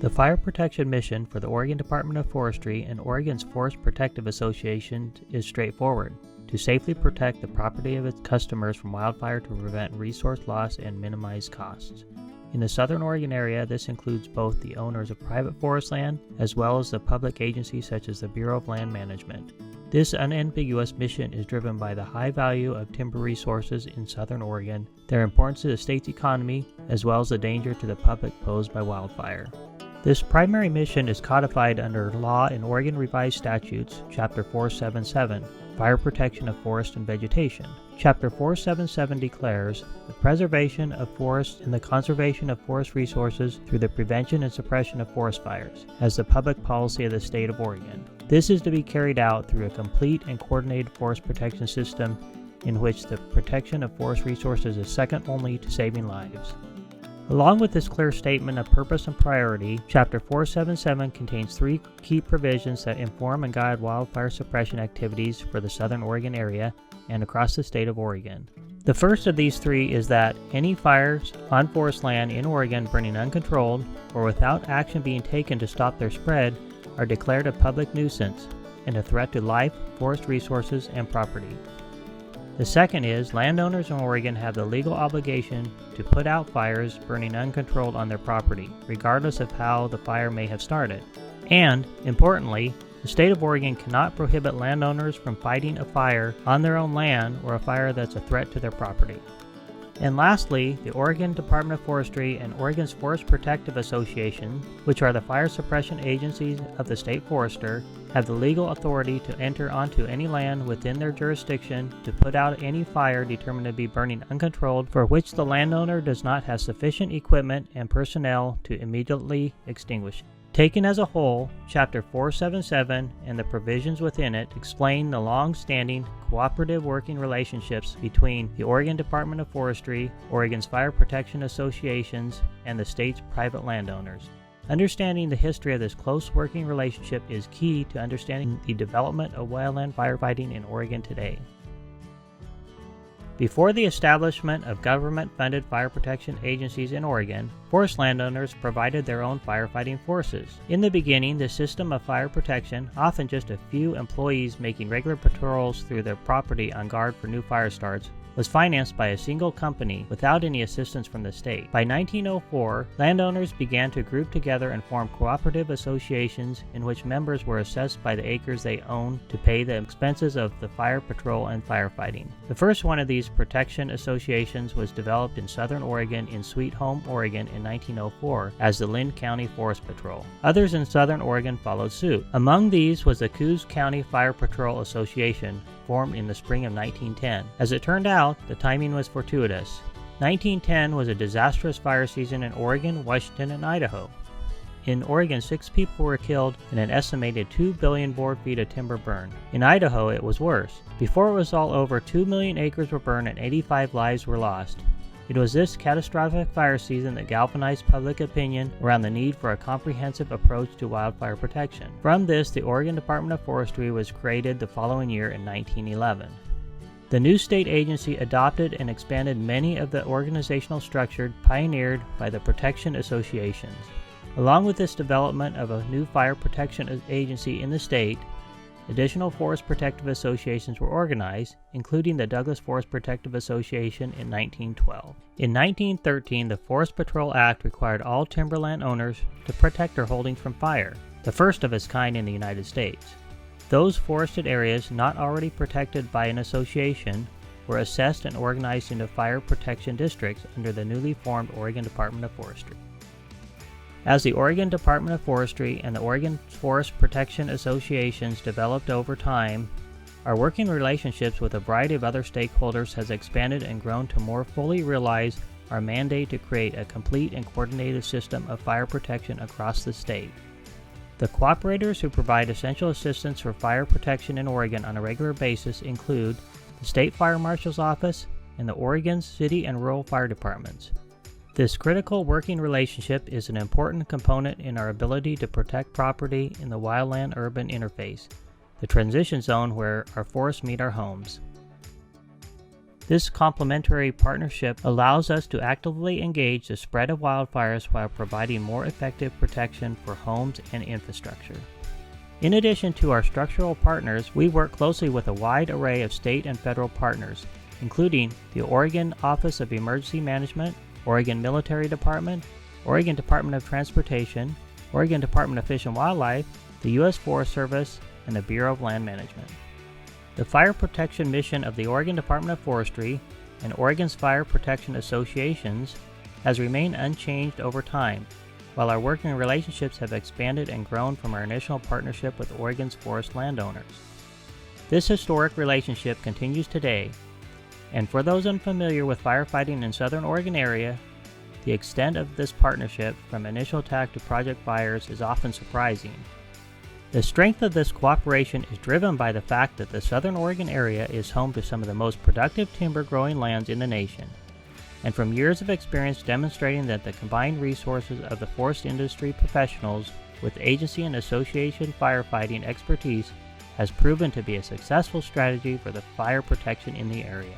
The fire protection mission for the Oregon Department of Forestry and Oregon's Forest Protective Association is straightforward: to safely protect the property of its customers from wildfire to prevent resource loss and minimize costs. In the Southern Oregon area, this includes both the owners of private forest land as well as the public agencies such as the Bureau of Land Management. This unambiguous mission is driven by the high value of timber resources in Southern Oregon, their importance to the state's economy, as well as the danger to the public posed by wildfire. This primary mission is codified under law in Oregon Revised Statutes, Chapter 477, Fire Protection of Forest and Vegetation. Chapter 477 declares the preservation of forests and the conservation of forest resources through the prevention and suppression of forest fires as the public policy of the state of Oregon. This is to be carried out through a complete and coordinated forest protection system in which the protection of forest resources is second only to saving lives. Along with this clear statement of purpose and priority, Chapter 477 contains three key provisions that inform and guide wildfire suppression activities for the Southern Oregon area and across the state of Oregon. The first of these three is that any fires on forest land in Oregon burning uncontrolled or without action being taken to stop their spread are declared a public nuisance and a threat to life, forest resources, and property. The second is landowners in Oregon have the legal obligation to put out fires burning uncontrolled on their property, regardless of how the fire may have started. And, importantly, the state of Oregon cannot prohibit landowners from fighting a fire on their own land or a fire that's a threat to their property. And lastly, the Oregon Department of Forestry and Oregon's Forest Protective Association, which are the fire suppression agencies of the state forester, have the legal authority to enter onto any land within their jurisdiction to put out any fire determined to be burning uncontrolled for which the landowner does not have sufficient equipment and personnel to immediately extinguish it. Taken as a whole, Chapter 477 and the provisions within it explain the long-standing cooperative working relationships between the Oregon Department of Forestry, Oregon's Fire Protection Associations, and the state's private landowners. Understanding the history of this close working relationship is key to understanding the development of wildland firefighting in Oregon today. Before the establishment of government-funded fire protection agencies in Oregon, forest landowners provided their own firefighting forces. In the beginning, the system of fire protection, often just a few employees making regular patrols through their property on guard for new fire starts, was financed by a single company without any assistance from the state. By 1904, landowners began to group together and form cooperative associations in which members were assessed by the acres they owned to pay the expenses of the fire patrol and firefighting. The first one of these protection associations was developed in Southern Oregon in Sweet Home, Oregon in 1904 as the Linn County Forest Patrol. Others in Southern Oregon followed suit. Among these was the Coos County Fire Patrol Association, formed in the spring of 1910. As it turned out, the timing was fortuitous. 1910 was a disastrous fire season in Oregon, Washington, and Idaho. In Oregon, 6 people were killed and an estimated 2 billion board feet of timber burned. In Idaho, it was worse. Before it was all over, 2 million acres were burned and 85 lives were lost. It was this catastrophic fire season that galvanized public opinion around the need for a comprehensive approach to wildfire protection. From this, the Oregon Department of Forestry was created the following year in 1911. The new state agency adopted and expanded many of the organizational structures pioneered by the protection associations. Along with this development of a new fire protection agency in the state, additional forest protective associations were organized, including the Douglas Forest Protective Association in 1912. In 1913, the Forest Patrol Act required all timberland owners to protect their holdings from fire, the first of its kind in the United States. Those forested areas not already protected by an association were assessed and organized into fire protection districts under the newly formed Oregon Department of Forestry. As the Oregon Department of Forestry and the Oregon Forest Protection Associations developed over time, our working relationships with a variety of other stakeholders has expanded and grown to more fully realize our mandate to create a complete and coordinated system of fire protection across the state. The cooperators who provide essential assistance for fire protection in Oregon on a regular basis include the State Fire Marshal's Office and the Oregon City and Rural Fire Departments. This critical working relationship is an important component in our ability to protect property in the wildland-urban interface, the transition zone where our forests meet our homes. This complementary partnership allows us to actively engage the spread of wildfires while providing more effective protection for homes and infrastructure. In addition to our structural partners, we work closely with a wide array of state and federal partners, including the Oregon Office of Emergency Management, Oregon Military Department, Oregon Department of Transportation, Oregon Department of Fish and Wildlife, the U.S. Forest Service, and the Bureau of Land Management. The fire protection mission of the Oregon Department of Forestry and Oregon's fire protection associations has remained unchanged over time, while our working relationships have expanded and grown from our initial partnership with Oregon's forest landowners. This historic relationship continues today, and for those unfamiliar with firefighting in Southern Oregon area, the extent of this partnership from initial attack to project fires is often surprising. The strength of this cooperation is driven by the fact that the Southern Oregon area is home to some of the most productive timber growing lands in the nation, and from years of experience demonstrating that the combined resources of the forest industry professionals with agency and association firefighting expertise has proven to be a successful strategy for the fire protection in the area.